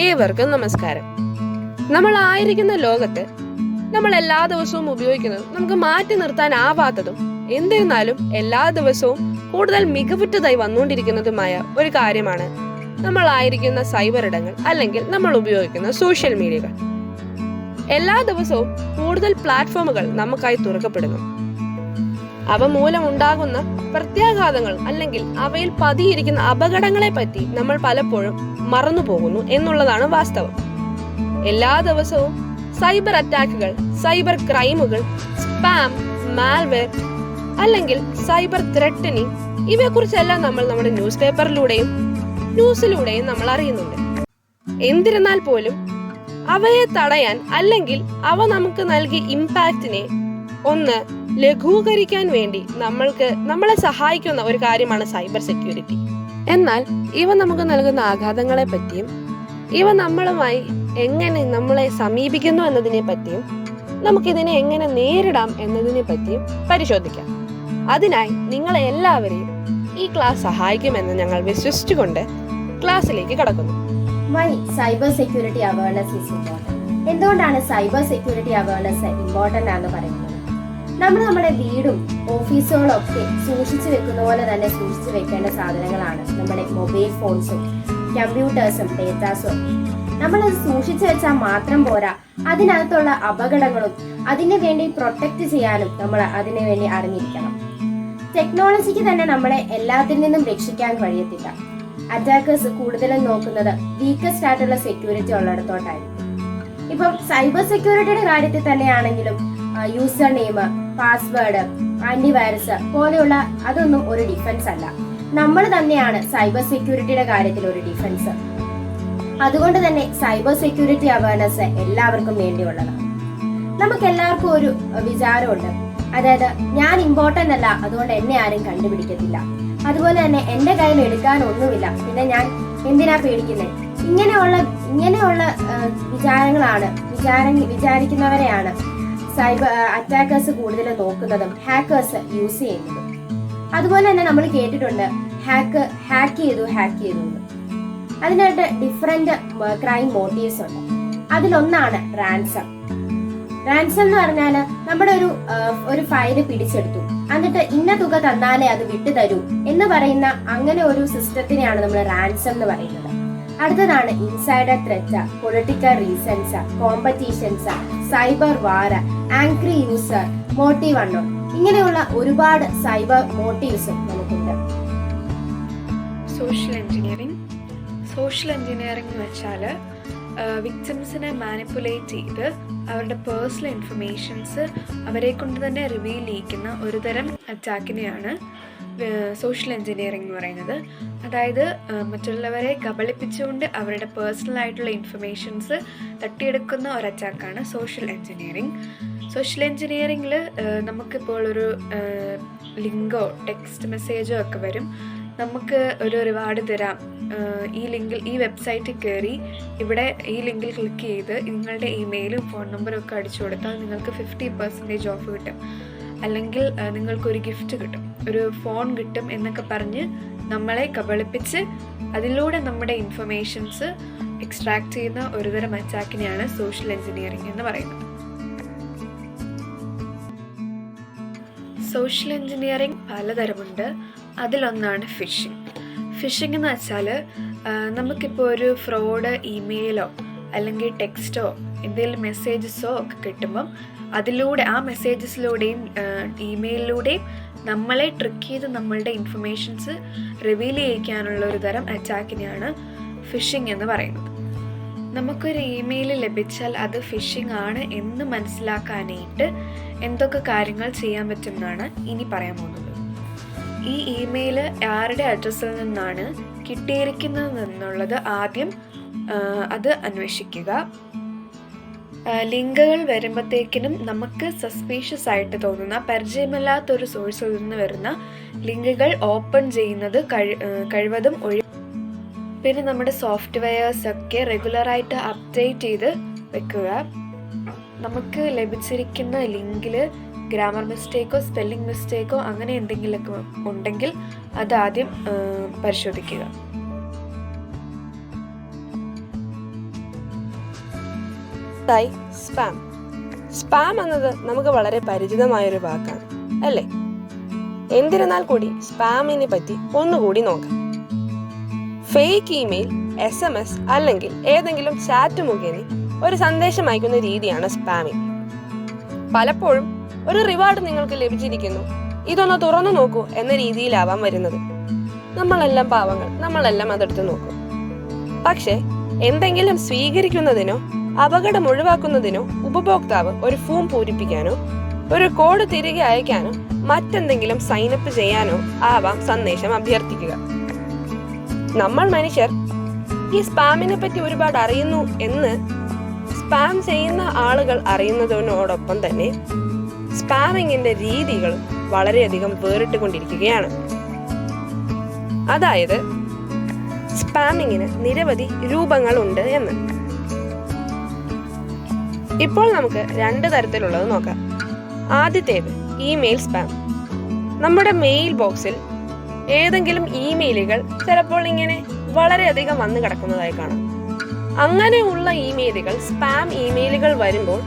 ഏവർക്കും നമസ്കാരം. നമ്മൾ ആയിരിക്കുന്ന ലോകത്ത് നമ്മൾ എല്ലാ ദിവസവും ഉപയോഗിക്കുന്നതും നമുക്ക് മാറ്റി നിർത്താനാവാത്തതും എന്നിരുന്നാലും എല്ലാ ദിവസവും കൂടുതൽ മികവുറ്റതായി വന്നുകൊണ്ടിരിക്കുന്നതുമായ ഒരു കാര്യമാണ് നമ്മളായിരിക്കുന്ന സൈബർ ഇടങ്ങൾ അല്ലെങ്കിൽ നമ്മൾ ഉപയോഗിക്കുന്ന സോഷ്യൽ മീഡിയകൾ. എല്ലാ ദിവസവും കൂടുതൽ പ്ലാറ്റ്ഫോമുകൾ നമുക്കായി തുറക്കപ്പെടുന്നു. അവ മൂലമുണ്ടാകുന്ന പ്രത്യാഘാതങ്ങൾ അല്ലെങ്കിൽ അവയിൽ പതിയിരിക്കുന്ന അപകടങ്ങളെ പറ്റി നമ്മൾ പലപ്പോഴും മറന്നുപോകുന്നു എന്നുള്ളതാണ് വാസ്തവം. എല്ലാ ദിവസവും സൈബർ അറ്റാക്കുകൾ, സൈബർ ക്രൈമുകൾ, സ്പാം, മാൽവെയർ അല്ലെങ്കിൽ സൈബർ ത്രെറ്റനിങ് ഇവയെക്കുറിച്ചെല്ലാം നമ്മൾ നമ്മുടെ ന്യൂസ് പേപ്പറിലൂടെയും ന്യൂസിലൂടെയും നമ്മൾ അറിയുന്നുണ്ട്. എന്നിരുന്നാൽ പോലും അവയെ തടയാൻ അല്ലെങ്കിൽ അവ നമുക്ക് നൽകിയ ഇമ്പാക്റ്റിനെ ഒന്ന് ലഘൂകരിക്കാൻ വേണ്ടി നമ്മളെ സഹായിക്കുന്ന ഒരു കാര്യമാണ് സൈബർ സെക്യൂരിറ്റി. എന്നാൽ ഇവ നമുക്ക് നൽകുന്ന ആഘാതങ്ങളെ പറ്റിയും ഇവ നമ്മളുമായി എങ്ങനെ നമ്മളെ സമീപിക്കുന്നു എന്നതിനെ പറ്റിയും നമുക്കിതിനെ എങ്ങനെ നേരിടാം എന്നതിനെ പറ്റിയും പരിശോധിക്കാം. അതിനായി നിങ്ങളെ എല്ലാവരെയും ഈ ക്ലാസ് സഹായിക്കുമെന്ന് ഞങ്ങൾ വിശ്വസിച്ചുകൊണ്ട് ക്ലാസ്സിലേക്ക് കടക്കുന്നു. Cyber security awareness is important. എന്തുകൊണ്ടാണ് സൈബർ സെക്യൂരിറ്റി അവയർനെസ് ഇമ്പോർട്ടന്റ് ആണെന്ന് പറയുന്നത്? നമ്മൾ നമ്മുടെ വീടും ഓഫീസുകളും ഒക്കെ സൂക്ഷിച്ചു വെക്കുന്ന പോലെ തന്നെ സൂക്ഷിച്ചു വെക്കേണ്ട സാധനങ്ങളാണ് നമ്മുടെ മൊബൈൽ ഫോൺസും കമ്പ്യൂട്ടേഴ്സും ഡേറ്റാസും. നമ്മളത് സൂക്ഷിച്ചു വെച്ചാൽ മാത്രം പോരാ, അതിനകത്തുള്ള അപകടങ്ങളും അതിനു വേണ്ടി പ്രൊട്ടക്ട് ചെയ്യാനും നമ്മൾ അതിനു വേണ്ടി അറിഞ്ഞിരിക്കണം. ടെക്നോളജിക്ക് തന്നെ നമ്മളെ എല്ലാത്തിൽ നിന്നും രക്ഷിക്കാൻ കഴിയത്തില്ല. അറ്റാക്കേഴ്സ് കൂടുതലും നോക്കുന്നത് വീക്കസ്റ്റ് ആയിട്ടുള്ള സെക്യൂരിറ്റി ഉള്ളിടത്തോട്ടായിരിക്കും. ഇപ്പം സൈബർ സെക്യൂരിറ്റിയുടെ കാര്യത്തിൽ തന്നെയാണെങ്കിലും യൂസർ നെയിം, പാസ്വേഡ്, ആന്റിവൈറസ് പോലെയുള്ള അതൊന്നും ഒരു ഡിഫൻസ് അല്ല. നമ്മൾ തന്നെയാണ് സൈബർ സെക്യൂരിറ്റിയുടെ കാര്യത്തിൽ ഒരു ഡിഫൻസ്. അതുകൊണ്ട് തന്നെ സൈബർ സെക്യൂരിറ്റി അവയർനെസ് എല്ലാവർക്കും വേണ്ടിയുള്ളതാണ്. നമുക്ക് എല്ലാവർക്കും ഒരു വിചാരമുണ്ട്, അതായത് ഞാൻ ഇമ്പോർട്ടന്റ് അല്ല, അതുകൊണ്ട് എന്നെ ആരും കണ്ടുപിടിക്കത്തില്ല. അതുപോലെ തന്നെ എന്റെ കയ്യിൽ എടുക്കാൻ ഒന്നുമില്ല, പിന്നെ ഞാൻ എന്തിനാ പേടിക്കുന്നത്? ഇങ്ങനെയുള്ള വിചാരങ്ങളാണ് വിചാരിക്കുന്നവരെയാണ് സൈബർ അറ്റാക്കേഴ്സ് കൂടുതൽ നോക്കുന്നതും ഹാക്കേഴ്സ് യൂസ് ചെയ്യുന്നതും. അതുപോലെ തന്നെ നമ്മൾ കേട്ടിട്ടുണ്ട് ഹാക്ക് ചെയ്തു. അതിനായിട്ട് ഡിഫറെന്റ് ക്രൈം മോട്ടീവ്സ് ഉണ്ട്. അതിലൊന്നാണ് റാൻസം. എന്ന് പറഞ്ഞാൽ നമ്മുടെ ഒരു ഫയല് പിടിച്ചെടുത്തു, എന്നിട്ട് ഇന്ന തുക തന്നാലേ അത് വിട്ടുതരൂ എന്ന് പറയുന്ന അങ്ങനെ ഒരു സിസ്റ്റത്തിനെയാണ് നമ്മൾ റാൻസം എന്ന് പറയുന്നത്. അടുത്തതാണ് insider threat, political reasons, competitions, cyber war, angry user, motive unknown. ഇങ്ങനെയുള്ള ഒരുപാട് സൈബർ മോട്ടീവ്സും നമുക്കുണ്ട്. സോഷ്യൽ എഞ്ചിനീയറിംഗ് എന്ന് വെച്ചാൽ വിക്ടിംസിനെ മാനിപ്പുലേറ്റ് ചെയ്ത് അവരുടെ പേഴ്സണൽ ഇൻഫർമേഷൻസ് അവരെ കൊണ്ട് തന്നെ റിവീൽ ചെയ്യിക്കുന്ന ഒരു തരം അറ്റാക്കിനെയാണ് സോഷ്യൽ എഞ്ചിനീയറിംഗ് എന്ന് പറയുന്നത്. അതായത് മറ്റുള്ളവരെ കബളിപ്പിച്ചുകൊണ്ട് അവരുടെ പേഴ്സണൽ ആയിട്ടുള്ള ഇൻഫർമേഷൻസ് തട്ടിയെടുക്കുന്ന ഒരു അറ്റാക്കാണ് സോഷ്യൽ എഞ്ചിനീയറിംഗ്. സോഷ്യൽ എഞ്ചിനീയറിംഗിൽ നമുക്കിപ്പോൾ ഒരു ലിങ്കോ ടെക്സ്റ്റ് മെസ്സേജോ ഒക്കെ വരും. നമുക്ക് ഒരു റിവാർഡ് തരാം, ഈ വെബ്സൈറ്റിൽ കയറി ഇവിടെ ഈ ലിങ്കിൽ ക്ലിക്ക് ചെയ്ത് നിങ്ങളുടെ ഇമെയിലും ഫോൺ നമ്പറും ഒക്കെ അടിച്ചു കൊടുത്താൽ നിങ്ങൾക്ക് 50% ഓഫ് കിട്ടും, അല്ലെങ്കിൽ നിങ്ങൾക്കൊരു ഗിഫ്റ്റ് കിട്ടും, ഒരു ഫോൺ കിട്ടും എന്നൊക്കെ പറഞ്ഞ് നമ്മളെ കബളിപ്പിച്ച് അതിലൂടെ നമ്മുടെ ഇൻഫർമേഷൻസ് എക്സ്ട്രാക്ട് ചെയ്യുന്ന ഒരുതരം അറ്റാക്കിനെയാണ് സോഷ്യൽ എഞ്ചിനീയറിംഗ് എന്ന് പറയുന്നത്. സോഷ്യൽ എഞ്ചിനീയറിംഗ് പലതരമുണ്ട്. അതിലൊന്നാണ് ഫിഷിംഗ് എന്ന് വെച്ചാൽ നമുക്കിപ്പോൾ ഒരു ഫ്രോഡ് ഇമെയിലോ അല്ലെങ്കിൽ ടെക്സ്റ്റോ എന്തെങ്കിലും മെസ്സേജസോ ഒക്കെ കിട്ടുമ്പം ആ മെസ്സേജസിലൂടെയും ഇമെയിലിലൂടെയും നമ്മളെ ട്രിക്ക് ചെയ്ത് നമ്മളുടെ ഇൻഫർമേഷൻസ് റിവീൽ ചെയ്യിക്കാനുള്ള ഒരു തരം അറ്റാക്കിനെയാണ് ഫിഷിംഗ് എന്ന് പറയുന്നത്. നമുക്കൊരു ഇമെയിൽ ലഭിച്ചാൽ അത് ഫിഷിംഗ് ആണ് എന്ന് മനസ്സിലാക്കാനായിട്ട് എന്തൊക്കെ കാര്യങ്ങൾ ചെയ്യാൻ പറ്റുമെന്നാണ് ഇനി പറയാൻ പോകുന്നത്. ഈ ഇമെയിൽ ആരുടെ അഡ്രസ്സിൽ നിന്നാണ് കിട്ടിയിരിക്കുന്നതെന്നുള്ളത് ആദ്യം അത് അന്വേഷിക്കുക. ലിങ്കുകൾ വരുമ്പോഴത്തേക്കിനും നമുക്ക് സസ്പീഷ്യസ് ആയിട്ട് തോന്നുന്ന പരിചയമില്ലാത്തൊരു സോഴ്സിൽ നിന്ന് വരുന്ന ലിങ്കുകൾ ഓപ്പൺ ചെയ്യുന്നത് കഴിവതും പിന്നെ നമ്മുടെ സോഫ്റ്റ്വെയർസ് ഒക്കെ റെഗുലറായിട്ട് അപ്ഡേറ്റ് ചെയ്ത് വെക്കുക. നമുക്ക് ലഭിച്ചിരിക്കുന്ന ലിങ്കിൽ ഗ്രാമർ മിസ്റ്റേക്കോ സ്പെല്ലിംഗ് മിസ്റ്റേക്കോ അങ്ങനെ എന്തെങ്കിലുമൊക്കെ ഉണ്ടെങ്കിൽ അതാദ്യം പരിശോധിക്കുക. അടുത്തായി സ്പാം. സ്പാം എന്നത് നമുക്ക് വളരെ പരിചിതമായൊരു വാക്കാണ് അല്ലേ? എന്നിരുന്നാൽ കൂടി സ്പാമിനെ പറ്റി ഒന്നുകൂടി നോക്കാം. ഫേക്ക് ഇമെയിൽ, SMS അല്ലെങ്കിൽ ഏതെങ്കിലും ചാറ്റ് മുഖേന ഒരു സന്ദേശം അയക്കുന്ന രീതിയാണ് സ്പാമിംഗ്. പലപ്പോഴും ഒരു റിവാർഡ് നിങ്ങൾക്ക് ലഭിച്ചിരിക്കുന്നു, ഇതൊന്ന് തുറന്നു നോക്കൂ എന്ന രീതിയിലാവാം വരുന്നത്. നമ്മളെല്ലാം പാവങ്ങൾ, നമ്മളെല്ലാം അതെടുത്ത് നോക്കും. പക്ഷെ എന്തെങ്കിലും സ്വീകരിക്കുന്നതിനോ അപകടം ഒഴിവാക്കുന്നതിനോ ഉപഭോക്താവ് ഒരു ഫോം പൂരിപ്പിക്കാനോ ഒരു കോഡ് തിരികെ അയക്കാനോ മറ്റെന്തെങ്കിലും സൈനപ്പ് ചെയ്യാനോ ആവാം സന്ദേശം അഭ്യർത്ഥിക്കുക. നമ്മൾ മനുഷ്യർ ഈ സ്പാമിനെ പറ്റി ഒരുപാട് അറിയുന്നു എന്ന് സ്പാം ചെയ്യുന്ന ആളുകൾ അറിയുന്നതിനോടൊപ്പം തന്നെ സ്പാമിങ്ങിന്റെ രീതികളും വളരെയധികം വേറിട്ടുകൊണ്ടിരിക്കുകയാണ്. അതായത് സ്പാമിങ്ങിന് നിരവധി രൂപങ്ങളുണ്ട് എന്ന്. ഇപ്പോൾ നമുക്ക് 2 തരത്തിലുള്ളത് നോക്കാം. ആദ്യത്തേത് ഇമെയിൽ സ്പാം. നമ്മുടെ മെയിൽ ബോക്സിൽ ഏതെങ്കിലും ഇമെയിലുകൾ ചിലപ്പോൾ ഇങ്ങനെ വളരെയധികം വന്നു കിടക്കുന്നതായി കാണാം. അങ്ങനെയുള്ള ഇമെയിലുകൾ, സ്പാം ഇമെയിലുകൾ വരുമ്പോൾ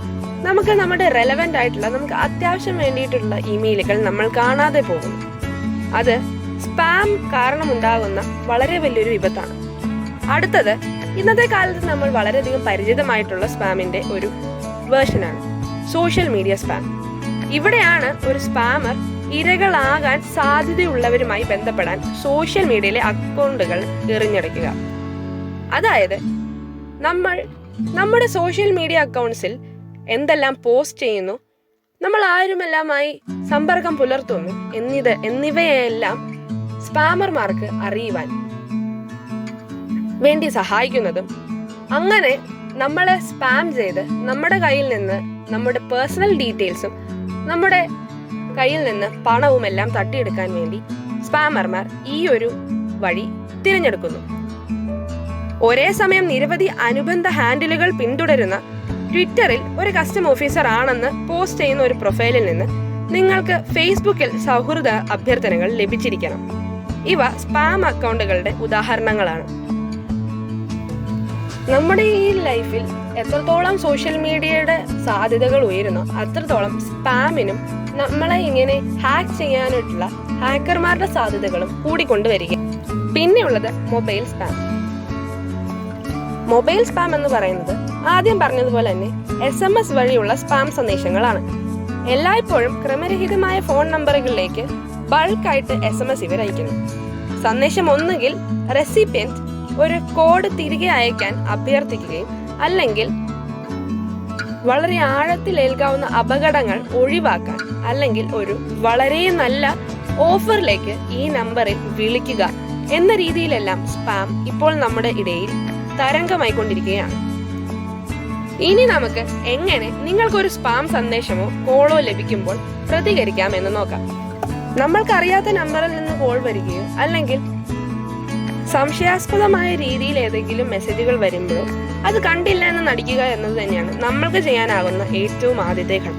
നമുക്ക് നമ്മുടെ റെലവെന്റ് ആയിട്ടുള്ള, നമുക്ക് അത്യാവശ്യം വേണ്ടിയിട്ടുള്ള ഇമെയിലുകൾ നമ്മൾ കാണാതെ പോകുന്നു. അത് സ്പാം കാരണമുണ്ടാകുന്ന വളരെ വലിയൊരു വിപത്താണ്. അടുത്തത് ഇന്നത്തെ കാലത്ത് നമ്മൾ വളരെയധികം പരിചിതമായിട്ടുള്ള സ്പാമിന്റെ ഒരു വേർഷനാണ് സോഷ്യൽ മീഡിയ സ്പാം. ഇവിടെയാണ് ഒരു സ്പാമർ ഇരകളാകാൻ സാധ്യതയുള്ളവരുമായി ബന്ധപ്പെടാൻ സോഷ്യൽ മീഡിയയിലെ അക്കൗണ്ടുകൾ എറിഞ്ഞടയ്ക്കുക. അതായത് നമ്മൾ നമ്മുടെ സോഷ്യൽ മീഡിയ അക്കൗണ്ട്സിൽ എന്തെല്ലാം പോസ്റ്റ് ചെയ്യുന്നു, നമ്മൾ ആരുമെല്ലാമായി സമ്പർക്കം പുലർത്തുന്നു എന്നിവയെല്ലാം സ്പാമർമാർക്ക് അറിയുവാൻ വേണ്ടി സഹായിക്കുന്നതും, അങ്ങനെ നമ്മളെ സ്പാം ചെയ്ത് നമ്മുടെ കയ്യിൽ നിന്ന് നമ്മുടെ പേഴ്സണൽ ഡീറ്റെയിൽസും നമ്മുടെ കയ്യിൽ നിന്ന് പണവും എല്ലാം തട്ടിയെടുക്കാൻ വേണ്ടി സ്പാമർമാർ ഈ ഒരു വഴി തിരഞ്ഞെടുക്കുന്നു. ഒരേ സമയം നിരവധി അനുബന്ധ ഹാൻഡിലുകൾ പിന്തുടരുന്ന ട്വിറ്ററിൽ ഒരു കസ്റ്റം ഓഫീസർ ആണെന്ന് പോസ്റ്റ് ചെയ്യുന്ന ഒരു പ്രൊഫൈലിൽ നിന്ന് നിങ്ങൾക്ക് ഫേസ്ബുക്കിൽ സൗഹൃദ അഭ്യർത്ഥനകൾ ലഭിച്ചിരിക്കണം. ഇവ സ്പാം അക്കൗണ്ടുകളുടെ ഉദാഹരണങ്ങളാണ്. നമ്മുടെ ഈ ലൈഫിൽ എത്രത്തോളം സോഷ്യൽ മീഡിയയുടെ സാധ്യതകൾ ഉയരുന്നു, അത്രത്തോളം സ്പാമിനും നമ്മളെ ഇങ്ങനെ ഹാക്ക് ചെയ്യാനായിട്ടുള്ള ഹാക്കർമാരുടെ സാധ്യതകളും കൂടിക്കൊണ്ടുവരിക. പിന്നെയുള്ളത് മൊബൈൽ സ്പാം. മൊബൈൽ സ്പാം എന്ന് പറയുന്നത് ആദ്യം പറഞ്ഞതുപോലെ തന്നെ SMS വഴിയുള്ള സ്പാം സന്ദേശങ്ങളാണ്. എല്ലായ്പ്പോഴും ക്രമരഹിതമായ ഫോൺ നമ്പറുകളിലേക്ക് ബൾക്കായിട്ട് SMS ഇവർ അയക്കുന്നു. സന്ദേശം ഒന്നുകിൽ റെസിപ്പിയന്റ് ഒരു കോഡ് തിരികെ അയക്കാൻ അഭ്യർത്ഥിക്കുകയും അല്ലെങ്കിൽ വളരെ ആഴത്തിലേൽക്കാവുന്ന അപകടങ്ങൾ ഒഴിവാക്കാൻ അല്ലെങ്കിൽ ഒരു വളരെ നല്ല ഓഫറിലേക്ക് ഈ നമ്പറിൽ വിളിക്കുക എന്ന രീതിയിലെല്ലാം സ്പാം ഇപ്പോൾ നമ്മുടെ ഇടയിൽ തരംഗമായിക്കൊണ്ടിരിക്കുകയാണ്. ഇനി നമുക്ക് എങ്ങനെ നിങ്ങൾക്കൊരു സ്പാം സന്ദേശമോ കോളോ ലഭിക്കുമ്പോൾ പ്രതികരിക്കാം എന്ന് നോക്കാം. നമ്മൾക്കറിയാത്ത നമ്പറിൽ നിന്ന് കോൾ വരികയോ അല്ലെങ്കിൽ സംശയാസ്പദമായ രീതിയിൽ ഏതെങ്കിലും മെസ്സേജുകൾ വരുമ്പോഴോ അത് കണ്ടില്ല എന്ന് നടിക്കുക എന്നത് തന്നെയാണ് നമ്മൾക്ക് ചെയ്യാനാകുന്ന ഏറ്റവും ആദ്യത്തെ ഘട്ടം.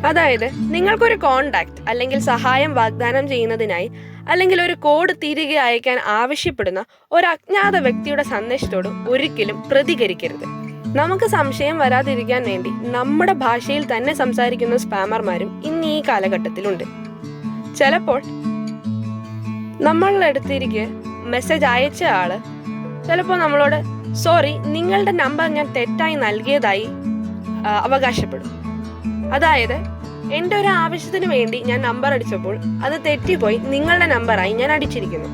അതായത് നിങ്ങൾക്കൊരു കോണ്ടാക്ട് അല്ലെങ്കിൽ സഹായം വാഗ്ദാനം ചെയ്യുന്നതിനായി അല്ലെങ്കിൽ ഒരു കോഡ് തിരികെ അയക്കാൻ ആവശ്യപ്പെടുന്ന ഒരു അജ്ഞാത വ്യക്തിയുടെ സന്ദേശത്തോട് ഒരിക്കലും പ്രതികരിക്കരുത്. നമുക്ക് സംശയം വരാതിരിക്കാൻ വേണ്ടി നമ്മുടെ ഭാഷയിൽ തന്നെ സംസാരിക്കുന്ന സ്പാമർമാരും ഇന്ന് ഈ കാലഘട്ടത്തിലുണ്ട്. ചിലപ്പോൾ നമ്മളുടെ അടുത്തിരിക്കെ മെസ്സേജ് അയച്ച ആള് ചിലപ്പോൾ നമ്മളോട് സോറി, നിങ്ങളുടെ നമ്പർ ഞാൻ തെറ്റായി നൽകിയതായി അവകാശപ്പെടും. അതായത് എൻ്റെ ഒരു ആവശ്യത്തിന് വേണ്ടി ഞാൻ നമ്പർ അടിച്ചപ്പോൾ അത് തെറ്റിപ്പോയി നിങ്ങളുടെ നമ്പറായി ഞാൻ അടിച്ചിരിക്കുന്നു.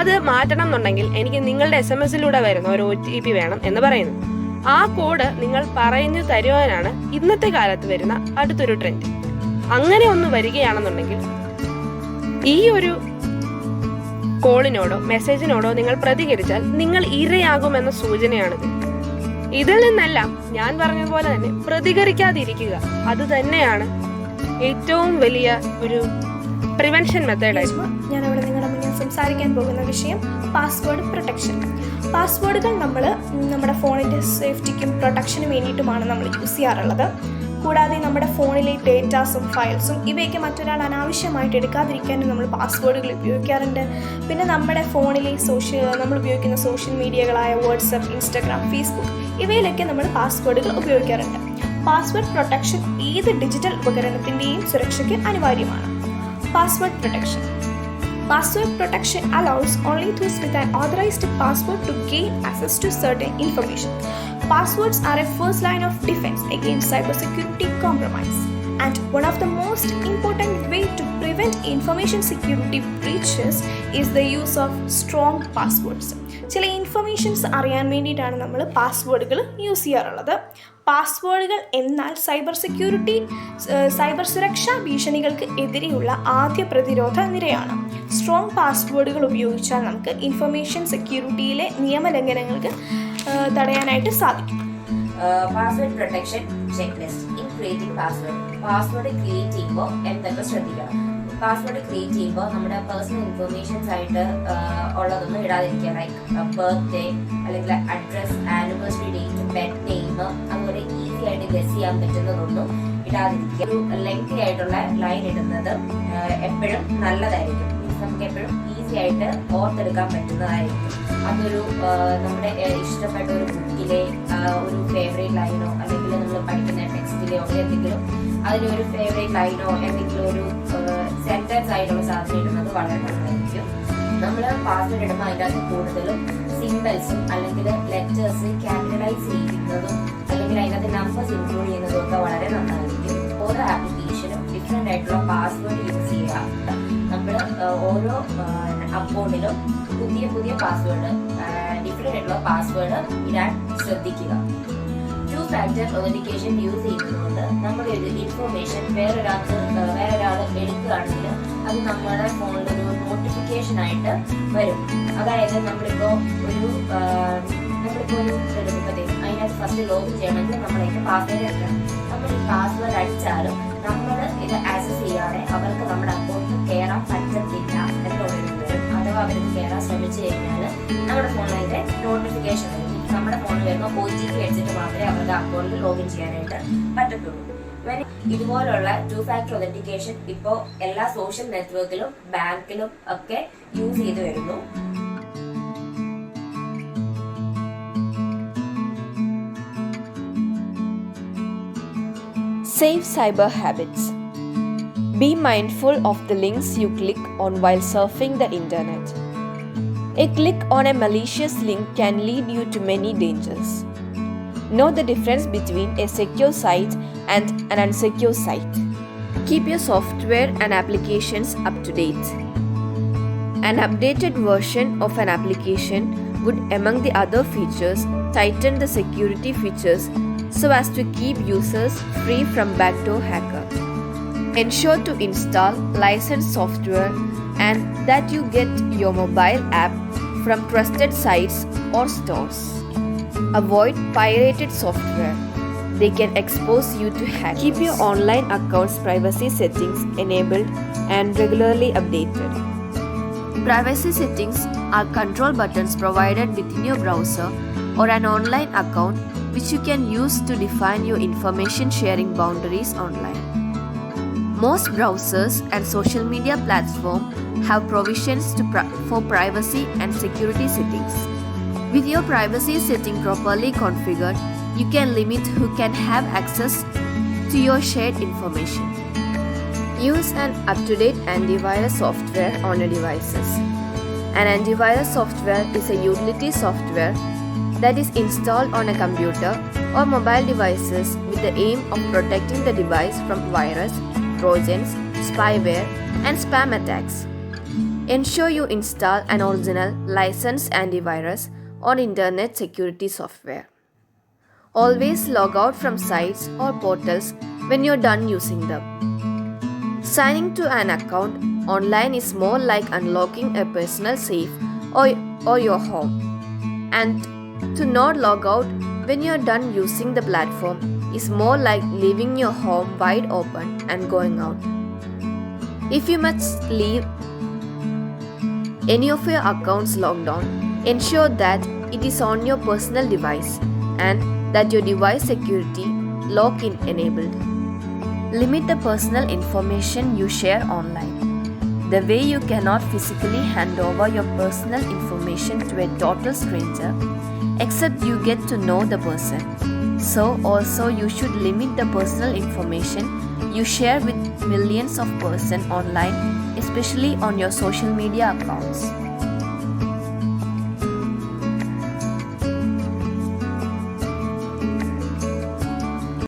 അത് മാറ്റണം എന്നുണ്ടെങ്കിൽ എനിക്ക് നിങ്ങളുടെ SMS-ലൂടെ വരുന്ന ഒരു OTP വേണം എന്ന് പറയുന്നു. ആ കോഡ് നിങ്ങൾ പറഞ്ഞു തരുവാനാണ് ഇന്നത്തെ കാലത്ത് വരുന്ന അടുത്തൊരു ട്രെൻഡ്. അങ്ങനെ ഒന്ന് വരികയാണെന്നുണ്ടെങ്കിൽ ഈ ഒരു കോളിനോടോ മെസ്സേജിനോടോ നിങ്ങൾ പ്രതികരിച്ചാൽ നിങ്ങൾ ഇരയാകുമെന്ന സൂചനയാണിത്. ഇതിൽ നിന്നെല്ലാം ഞാൻ പറഞ്ഞതുപോലെ തന്നെ പ്രതികരിക്കാതിരിക്കുക, അത് തന്നെയാണ് ഏറ്റവും വലിയ ഒരു പ്രിവെൻഷൻ മെത്തേഡായിരുന്നു. ഞാൻ അവിടെ നിങ്ങളുടെ മുന്നിൽ സംസാരിക്കാൻ പോകുന്ന വിഷയം പാസ്വേഡ് പ്രൊട്ടക്ഷൻ. പാസ്വേഡുകൾ നമ്മൾ നമ്മുടെ ഫോണിൻ്റെ സേഫ്റ്റിക്കും പ്രൊട്ടക്ഷനും വേണ്ടിയിട്ടുമാണ് നമ്മൾ യൂസ് ചെയ്യാറുള്ളത്. കൂടാതെ നമ്മുടെ ഫോണിലെ ഡേറ്റാസും ഫയൽസും ഇവയൊക്കെ മറ്റൊരാൾ അനാവശ്യമായിട്ട് എടുക്കാതിരിക്കാനും നമ്മൾ പാസ്വേഡുകൾ ഉപയോഗിക്കാറുണ്ട്. പിന്നെ നമ്മുടെ ഫോണിലെ നമ്മൾ ഉപയോഗിക്കുന്ന സോഷ്യൽ മീഡിയകളായ വാട്സപ്പ്, ഇൻസ്റ്റാഗ്രാം, ഫേസ്ബുക്ക് ഇവയിലൊക്കെ നമ്മൾ പാസ്വേഡുകൾ ഉപയോഗിക്കാറുണ്ട്. പാസ്വേഡ് പ്രൊട്ടക്ഷൻ ഏത് ഡിജിറ്റൽ ഉപകരണത്തിൻ്റെയും സുരക്ഷയ്ക്ക് അനിവാര്യമാണ്. Password protection. Password protection allows only those with an authorized password to gain access to certain information. Passwords are a first line of defense against cybersecurity compromise. And one of the most important way to prevent information security breaches is the use of strong passwords. ചില informations അറിയാൻ വേണ്ടിയിട്ടാണ് നമ്മൾ പാസ്വേഡുകൾ use ചെയ്യാറുള്ളത്. പാസ്വേഡുകൾ എന്നാൽ cyber സുരക്ഷാ ഭീഷണികൾക്ക് എതിരെയുള്ള ആദ്യ പ്രതിരോധ നിരയാണ്. സ്ട്രോങ് പാസ്വേഡുകൾ ഉപയോഗിച്ചാൽ നമുക്ക് ഇൻഫർമേഷൻ സെക്യൂരിറ്റിയിലെ നിയമലംഘനങ്ങൾക്ക് തടയാനായിട്ട് സാധിക്കും. Password protection check list in creating password create ചെയ്യുമ്പോൾ എന്തൊക്കെ ശ്രദ്ധിക്കണം? പാസ്വേഡ് ക്രിയേറ്റ് ചെയ്യുമ്പോൾ നമ്മുടെ പേഴ്സണൽ ഇൻഫർമേഷൻസ് ആയിട്ട് ഉള്ളതൊന്നും ഇടാതിരിക്കുക. ലൈക്ക് ബർത്ത്ഡേ അല്ലെങ്കിൽ address, anniversary date, pet name, അതുപോലെ ഈസി ആയിട്ട് ഗസ് ചെയ്യാൻ പറ്റുന്നതൊന്നും ഇടാതിരിക്കുക. ഒരു ലെങ്തി ആയിട്ടുള്ള ലൈൻ ഇടുന്നത് എപ്പോഴും നല്ലതായിരിക്കും. നമുക്ക് എപ്പോഴും ഈസി ആയിട്ട് ഓർത്തെടുക്കാൻ പറ്റുന്നതായിരിക്കും. അതൊരു നമ്മുടെ ഇഷ്ടപ്പെട്ട ഒരു ബുക്കിലെ ഒരു ഫേവറേറ്റ് ലൈനോ അല്ലെങ്കിൽ നമ്മൾ പഠിക്കുന്ന ടെക്സ്റ്റിലെയോ എന്തെങ്കിലും അതിലൊരു ഫേവറേറ്റ് ലൈനോ എന്തെങ്കിലും ഒരു സെന്റൻസ് ആയിട്ടുള്ള സാധനം ഇടുന്നത് വളരെ നല്ലതായിരിക്കും. നമ്മൾ പാസ്വേഡ് ഇടുമ്പോൾ അതിൻ്റെ അകത്ത് കൂടുതലും സിംബൽസും അല്ലെങ്കിൽ ലെറ്റേഴ്സ് ക്യാപിറ്റലൈസ് ചെയ്യുന്നതും അല്ലെങ്കിൽ അതിനകത്ത് നമ്പേഴ്സ് ഇൻക്ലൂഡ് ചെയ്യുന്നതും ഒക്കെ വളരെ നന്നായിരിക്കും. ഓരോ ആപ്ലിക്കേഷനും ഡിഫറെൻ്റ് ആയിട്ടുള്ള പാസ്വേഡ് യൂസ് ചെയ്യുക. നമ്മൾ ഓരോ അക്കൗണ്ടിലും പുതിയ പാസ്വേഡ്, ഡിഫറെൻ്റ് ആയിട്ടുള്ള പാസ്വേഡ് ഇടാൻ ശ്രദ്ധിക്കുക. 2-factor authentication യൂസ് ചെയ്യുന്നതുകൊണ്ട് നമ്മുടെ ഒരു ഇൻഫർമേഷൻ വേറൊരാൾ എടുക്കുകയാണെങ്കിൽ അത് നമ്മുടെ ഫോണിൽ ഒരു നോട്ടിഫിക്കേഷൻ ആയിട്ട് വരും. അതായത് നമ്മളിപ്പോൾ ഒരു എടുക്കുമ്പോഴത്തേക്കും അതിനകത്ത് ഫസ്റ്റ് ലോഗിൻ ചെയ്യണമെങ്കിൽ നമ്മളതിൻ്റെ പാസ്വേഡ് എടുക്കണം. നമ്മൾ ഈ പാസ്വേഡ് അടിച്ചാലും നമ്മൾ ഇത് ആക്സസ് ചെയ്യാതെ അവർക്ക് നമ്മുടെ അക്കൗണ്ടിൽ കയറാൻ പറ്റത്തില്ല എന്നുള്ളൊരു വരും. അഥവാ അവർക്ക് കയറാൻ ശ്രമിച്ചു കഴിഞ്ഞാൽ നമ്മുടെ ഫോണിൽ അതിൻ്റെ നോട്ടിഫിക്കേഷൻ വരും. നമ്മുടെ ഫോണിൽ വരുമ്പോൾ OTP അടിച്ചിട്ട് മാത്രമേ അവരുടെ അക്കൗണ്ടിൽ ലോഗിൻ ചെയ്യാനായിട്ട് പറ്റത്തുള്ളൂ. ഇതുപോലുള്ള 2-factor authentication ഇപ്പോൾ എല്ലാ സോഷ്യൽ നെറ്റ്വർക്കിലും ബാങ്കിലും ഒക്കെ യൂസ് ചെയ്ത് വരുന്നു. Save cyber habits. Be mindful of the links you click on while surfing the internet. A click on a malicious link can lead you to many dangers. Know the difference between a secure site and an unsecure site. Keep your software and applications up to date. An updated version of an application would, among the other features, tighten the security features so as to keep users free from backdoor hacker. Ensure to install licensed software and that you get your mobile app from trusted sites or stores. Avoid pirated software. They can expose you to hackers. Keep your online account's privacy settings enabled and regularly updated. Privacy settings are control buttons provided within your browser or an online account which you can use to define your information sharing boundaries online. Most browsers and social media platforms have provisions for privacy and security settings. With your privacy setting properly configured, you can limit who can have access to your shared information. Use an up-to-date antivirus software on your devices. An antivirus software is a utility software that is installed on a computer or mobile devices with the aim of protecting the device from virus, trojans, spyware, and spam attacks. Ensure you install an original licensed antivirus or internet security software. Always log out from sites or portals when you're done using them. Signing to an account online is more like unlocking a personal safe or your home. And to not log out when you're done using the platform is more like leaving your home wide open and going out. If you must leave any of your accounts logged on, ensure that it is on your personal device and that your device security lock-in enabled. Limit the personal information you share online. The way you cannot physically hand over your personal information to a total stranger except you get to know the person. So also you should limit the personal information you share with millions of persons online, especially on your social media accounts.